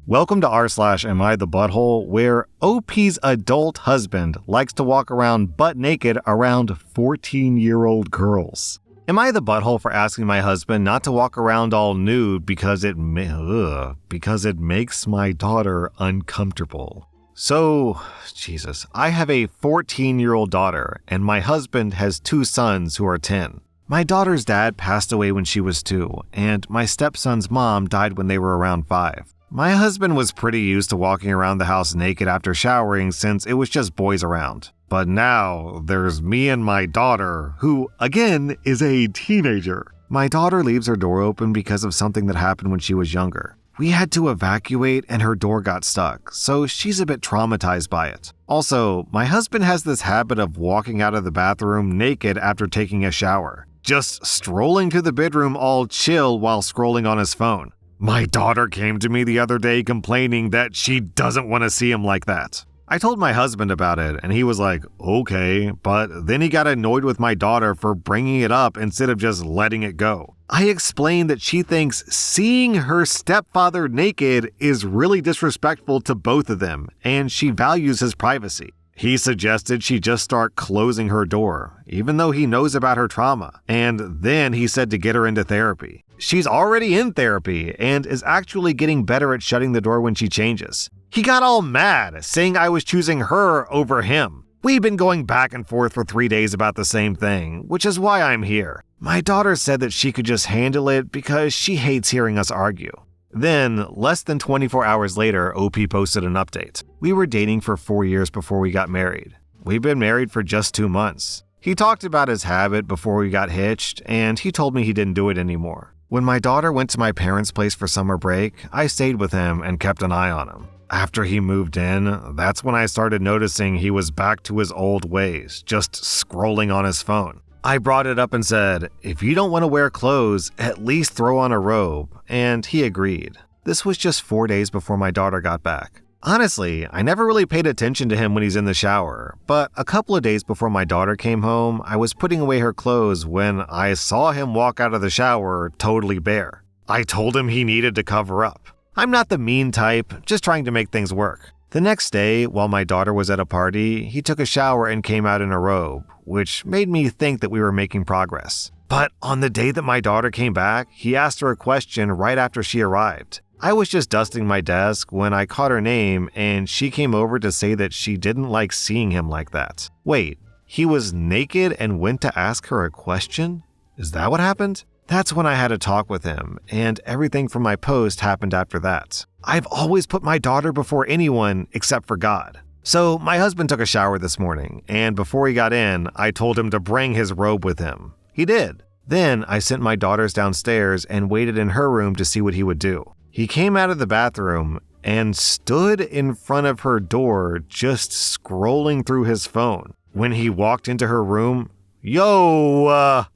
Welcome to rSlash Am I the Butthole, where OP's adult husband likes to walk around butt naked around 14-year-old girls. Am I the butthole for asking my husband not to walk around all nude because it makes my daughter uncomfortable? So, Jesus, I have a 14-year-old daughter, and my husband has 2 sons who are 10. My daughter's dad passed away when she was 2, and my stepson's mom died when they were around 5. My husband was pretty used to walking around the house naked after showering since it was just boys around. But now, there's me and my daughter, who, again, is a teenager. My daughter leaves her door open because of something that happened when she was younger. We had to evacuate and her door got stuck, so she's a bit traumatized by it. Also, my husband has this habit of walking out of the bathroom naked after taking a shower, just strolling to the bedroom all chill while scrolling on his phone. My daughter came to me the other day complaining that she doesn't want to see him like that. I told my husband about it and he was like, okay, but then he got annoyed with my daughter for bringing it up instead of just letting it go. I explained that she thinks seeing her stepfather naked is really disrespectful to both of them and she values his privacy. He suggested she just start closing her door, even though he knows about her trauma, and then he said to get her into therapy. She's already in therapy and is actually getting better at shutting the door when she changes. He got all mad, saying I was choosing her over him. We've been going back and forth for 3 days about the same thing, which is why I'm here. My daughter said that she could just handle it because she hates hearing us argue. Then, less than 24 hours later, OP posted an update. We were dating for 4 years before we got married. We've been married for just 2 months. He talked about his habit before we got hitched, and he told me he didn't do it anymore. When my daughter went to my parents' place for summer break, I stayed with him and kept an eye on him. After he moved in, that's when I started noticing he was back to his old ways, just scrolling on his phone. I brought it up and said, if you don't want to wear clothes, at least throw on a robe, and he agreed. This was just 4 days before my daughter got back. Honestly, I never really paid attention to him when he's in the shower, but a couple of days before my daughter came home, I was putting away her clothes when I saw him walk out of the shower totally bare. I told him he needed to cover up. I'm not the mean type, just trying to make things work. The next day, while my daughter was at a party, he took a shower and came out in a robe, which made me think that we were making progress. But on the day that my daughter came back, he asked her a question right after she arrived. I was just dusting my desk when I caught her name and she came over to say that she didn't like seeing him like that. Wait, he was naked and went to ask her a question? Is that what happened? That's when I had a talk with him, and everything from my post happened after that. I've always put my daughter before anyone except for God. So my husband took a shower this morning, and before he got in, I told him to bring his robe with him. He did. Then I sent my daughters downstairs and waited in her room to see what he would do. He came out of the bathroom and stood in front of her door just scrolling through his phone. When he walked into her room,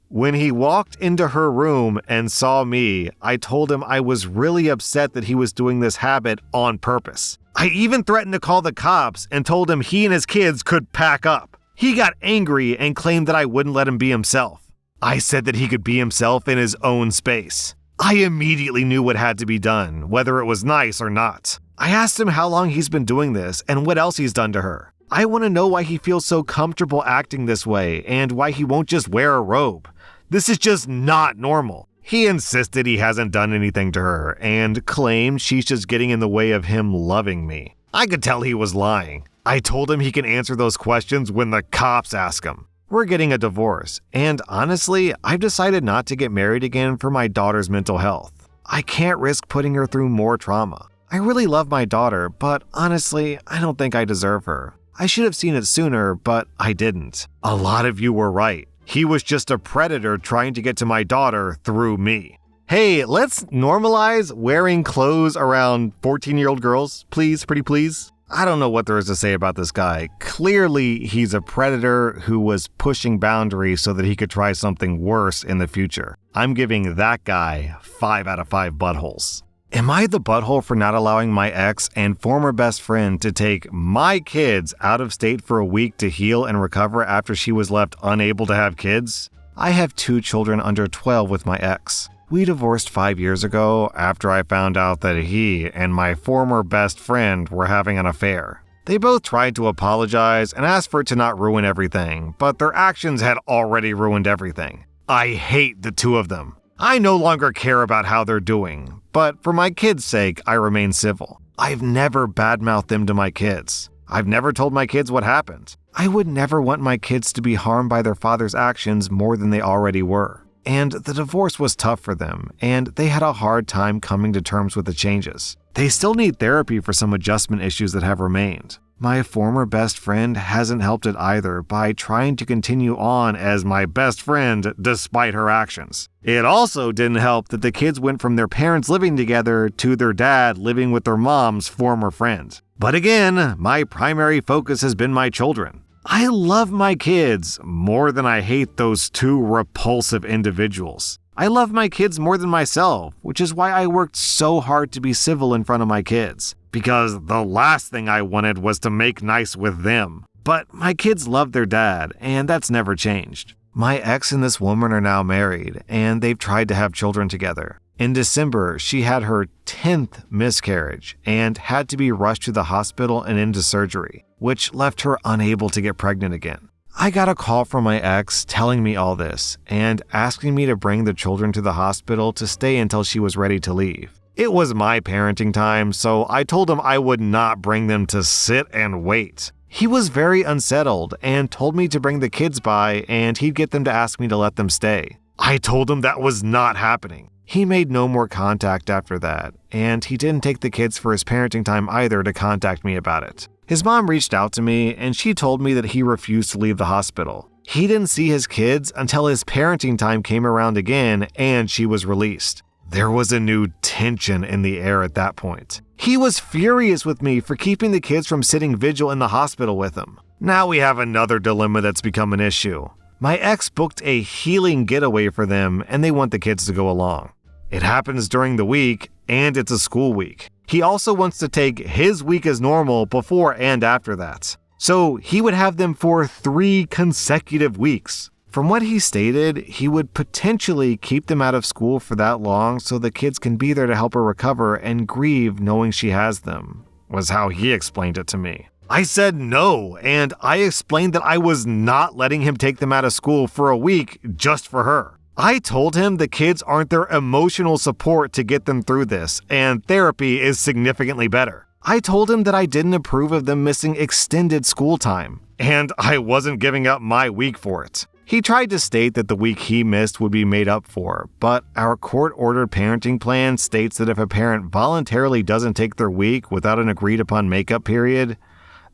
When he walked into her room and saw me, I told him I was really upset that he was doing this habit on purpose. I even threatened to call the cops and told him he and his kids could pack up. He got angry and claimed that I wouldn't let him be himself. I said that he could be himself in his own space. I immediately knew what had to be done, whether it was nice or not. I asked him how long he's been doing this and what else he's done to her. I want to know why he feels so comfortable acting this way and why he won't just wear a robe. This is just not normal. He insisted he hasn't done anything to her and claimed she's just getting in the way of him loving me. I could tell he was lying. I told him he can answer those questions when the cops ask him. We're getting a divorce, and honestly, I've decided not to get married again for my daughter's mental health. I can't risk putting her through more trauma. I really love my daughter, but honestly, I don't think I deserve her. I should have seen it sooner, but I didn't. A lot of you were right. He was just a predator trying to get to my daughter through me. Hey, let's normalize wearing clothes around 14-year-old girls, please, pretty please. I don't know what there is to say about this guy. Clearly, he's a predator who was pushing boundaries so that he could try something worse in the future. I'm giving that guy 5 out of 5 buttholes. Am I the butthole for not allowing my ex and former best friend to take my kids out of state for a week to heal and recover after she was left unable to have kids? I have 2 children under 12 with my ex. We divorced 5 years ago after I found out that he and my former best friend were having an affair. They both tried to apologize and asked for it to not ruin everything, but their actions had already ruined everything. I hate the two of them. I no longer care about how they're doing, but for my kids' sake, I remain civil. I've never badmouthed them to my kids. I've never told my kids what happened. I would never want my kids to be harmed by their father's actions more than they already were. And the divorce was tough for them, and they had a hard time coming to terms with the changes. They still need therapy for some adjustment issues that have remained. My former best friend hasn't helped it either by trying to continue on as my best friend despite her actions. It also didn't help that the kids went from their parents living together to their dad living with their mom's former friend. But again, my primary focus has been my children. I love my kids more than I hate those two repulsive individuals. I love my kids more than myself, which is why I worked so hard to be civil in front of my kids. Because the last thing I wanted was to make nice with them. But my kids love their dad, and that's never changed. My ex and this woman are now married, and they've tried to have children together. In December, she had her 10th miscarriage and had to be rushed to the hospital and into surgery, which left her unable to get pregnant again. I got a call from my ex telling me all this and asking me to bring the children to the hospital to stay until she was ready to leave. It was my parenting time, so I told him I would not bring them to sit and wait. He was very unsettled and told me to bring the kids by and he'd get them to ask me to let them stay. I told him that was not happening. He made no more contact after that, and he didn't take the kids for his parenting time either to contact me about it. His mom reached out to me, and she told me that he refused to leave the hospital. He didn't see his kids until his parenting time came around again, and she was released. There was a new tension in the air at that point. He was furious with me for keeping the kids from sitting vigil in the hospital with him. Now we have another dilemma that's become an issue. My ex booked a healing getaway for them, and they want the kids to go along. It happens during the week, and it's a school week. He also wants to take his week as normal before and after that. So he would have them for 3 consecutive weeks. From what he stated, he would potentially keep them out of school for that long so the kids can be there to help her recover and grieve knowing she has them, was how he explained it to me. I said no, and I explained that I was not letting him take them out of school for a week just for her. I told him the kids aren't their emotional support to get them through this, and therapy is significantly better. I told him that I didn't approve of them missing extended school time, and I wasn't giving up my week for it. He tried to state that the week he missed would be made up for, but our court-ordered parenting plan states that if a parent voluntarily doesn't take their week without an agreed-upon makeup period,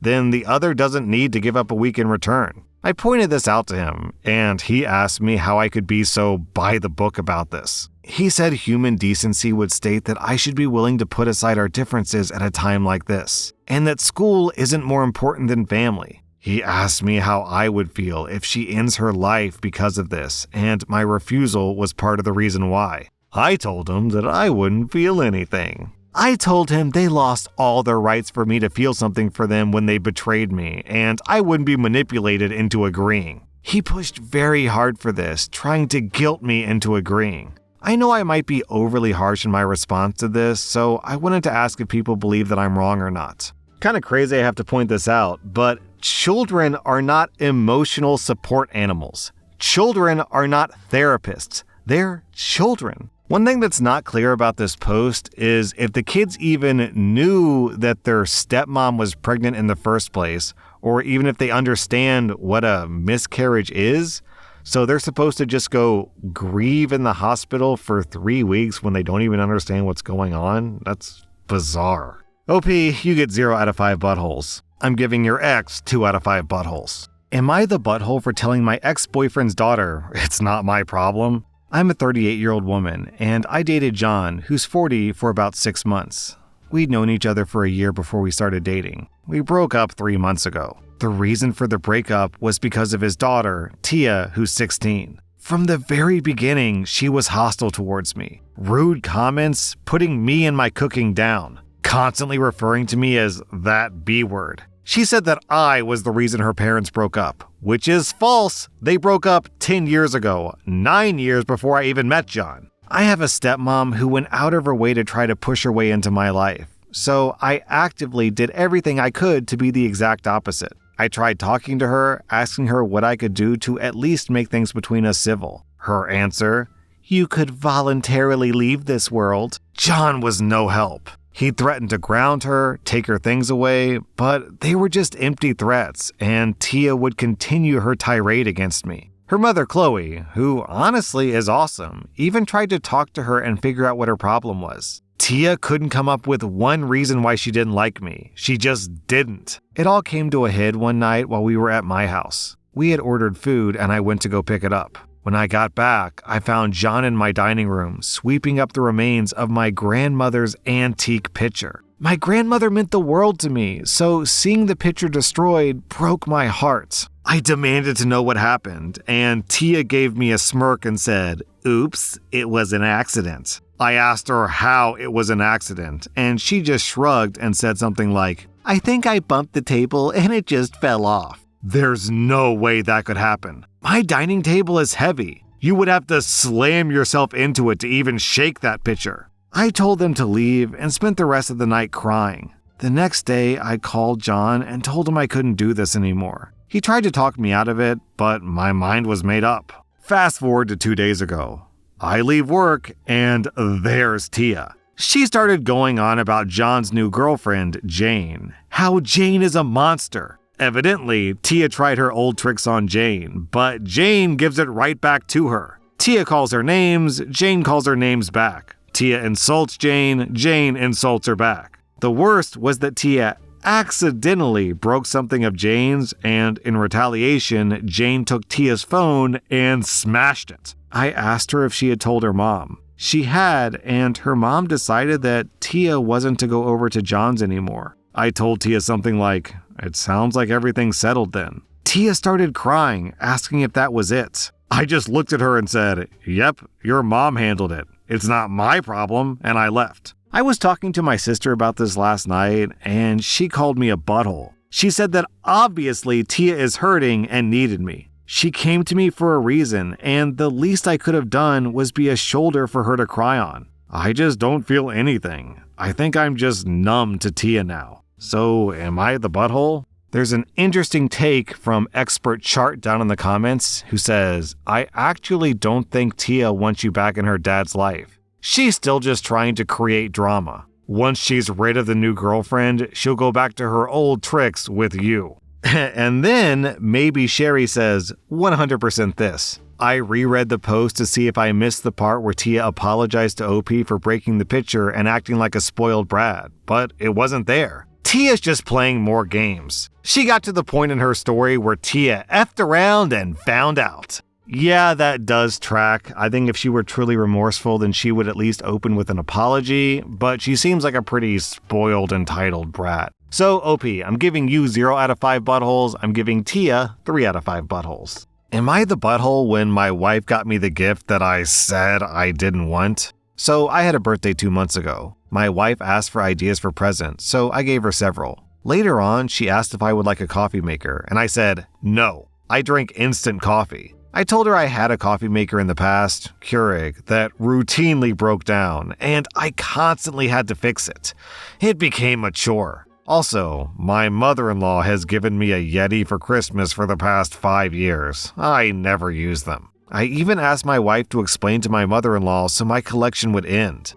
then the other doesn't need to give up a week in return. I pointed this out to him, and he asked me how I could be so by the book about this. He said human decency would state that I should be willing to put aside our differences at a time like this, and that school isn't more important than family. He asked me how I would feel if she ends her life because of this, and my refusal was part of the reason why. I told him that I wouldn't feel anything. I told him they lost all their rights for me to feel something for them when they betrayed me, and I wouldn't be manipulated into agreeing. He pushed very hard for this, trying to guilt me into agreeing. I know I might be overly harsh in my response to this, so I wanted to ask if people believe that I'm wrong or not. Kind of crazy I have to point this out, but children are not emotional support animals. Children are not therapists. They're children. One thing that's not clear about this post is if the kids even knew that their stepmom was pregnant in the first place, or even if they understand what a miscarriage is. So they're supposed to just go grieve in the hospital for 3 weeks when they don't even understand what's going on? That's bizarre. OP, you get 0 out of 5 buttholes. I'm giving your ex 2 out of 5 buttholes. Am I the butthole for telling my ex-boyfriend's daughter it's not my problem? I'm a 38-year-old woman, and I dated John, who's 40, for about 6 months. We'd known each other for a year before we started dating. We broke up 3 months ago. The reason for the breakup was because of his daughter, Tia, who's 16. From the very beginning, she was hostile towards me. Rude comments, putting me and my cooking down, constantly referring to me as that B word. She said that I was the reason her parents broke up, which is false. They broke up 10 years ago, 9 years before I even met John. I have a stepmom who went out of her way to try to push her way into my life, so I actively did everything I could to be the exact opposite. I tried talking to her, asking her what I could do to at least make things between us civil. Her answer, "You could voluntarily leave this world." John was no help. He threatened to ground her, take her things away, but they were just empty threats, and Tia would continue her tirade against me. Her mother, Chloe, who honestly is awesome, even tried to talk to her and figure out what her problem was. Tia couldn't come up with one reason why she didn't like me. She just didn't. It all came to a head one night while we were at my house. We had ordered food and I went to go pick it up. When I got back, I found John in my dining room, sweeping up the remains of my grandmother's antique picture. My grandmother meant the world to me, so seeing the picture destroyed broke my heart. I demanded to know what happened, and Tia gave me a smirk and said, "Oops, it was an accident." I asked her how it was an accident, and she just shrugged and said something like, "I think I bumped the table and it just fell off." There's no way that could happen. My dining table is heavy. You would have to slam yourself into it to even shake that picture. I told them to leave and spent the rest of the night crying. The next day, I called John and told him I couldn't do this anymore. He tried to talk me out of it, but my mind was made up. Fast forward to 2 days ago. I leave work, and there's Tia. She started going on about John's new girlfriend, Jane. How Jane is a monster. Evidently, Tia tried her old tricks on Jane, but Jane gives it right back to her. Tia calls her names, Jane calls her names back. Tia insults Jane, Jane insults her back. The worst was that Tia accidentally broke something of Jane's, and in retaliation, Jane took Tia's phone and smashed it. I asked her if she had told her mom. She had, and her mom decided that Tia wasn't to go over to John's anymore. I told Tia something like, "It sounds like everything's settled then." Tia started crying, asking if that was it. I just looked at her and said, "Yep, your mom handled it. It's not my problem," and I left. I was talking to my sister about this last night, and she called me a butthole. She said that obviously Tia is hurting and needed me. She came to me for a reason, and the least I could have done was be a shoulder for her to cry on. I just don't feel anything. I think I'm just numb to Tia now. So, am I the butthole? There's an interesting take from Expert Chart down in the comments who says, "I actually don't think Tia wants you back in her dad's life. She's still just trying to create drama. Once she's rid of the new girlfriend, she'll go back to her old tricks with you." And then maybe Sherry says, 100% this. I reread the post to see if I missed the part where Tia apologized to OP for breaking the picture and acting like a spoiled brat, but it wasn't there. Tia's just playing more games. She got to the point in her story where Tia effed around and found out. Yeah, that does track. I think if she were truly remorseful, then she would at least open with an apology, but she seems like a pretty spoiled, entitled brat. So, OP, I'm giving you 0 out of 5 buttholes. I'm giving Tia 3 out of 5 buttholes. Am I the butthole when my wife got me the gift that I said I didn't want? So, I had a birthday 2 months ago. My wife asked for ideas for presents, so I gave her several. Later on, she asked if I would like a coffee maker, and I said, no. I drink instant coffee. I told her I had a coffee maker in the past, Keurig, that routinely broke down, and I constantly had to fix it. It became a chore. Also, my mother-in-law has given me a Yeti for Christmas for the past 5 years. I never use them. I even asked my wife to explain to my mother-in-law so my collection would end.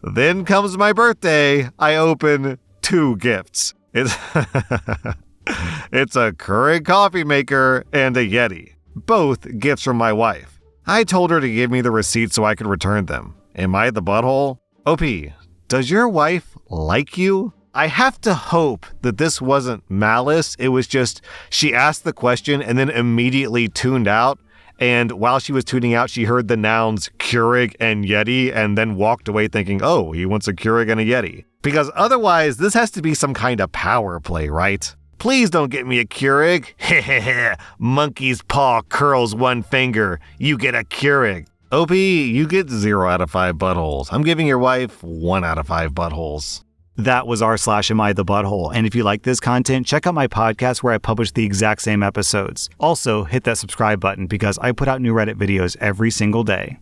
Then comes my birthday. I open 2 gifts. It's a Keurig coffee maker and a Yeti. Both gifts from my wife. I told her to give me the receipt so I could return them. Am I the butthole? OP, does your wife like you? I have to hope that this wasn't malice. It was just she asked the question and then immediately tuned out. And while she was tuning out, she heard the nouns Keurig and Yeti and then walked away thinking, oh, he wants a Keurig and a Yeti. Because otherwise, this has to be some kind of power play, right? Please don't get me a Keurig. Hehehe. Monkey's paw curls one finger. You get a Keurig. OP, you get 0 out of 5 buttholes. I'm giving your wife 1 out of 5 buttholes. That was rSlash Am I the Butthole? And if you like this content, check out my podcast where I publish the exact same episodes. Also, hit that subscribe button because I put out new Reddit videos every single day.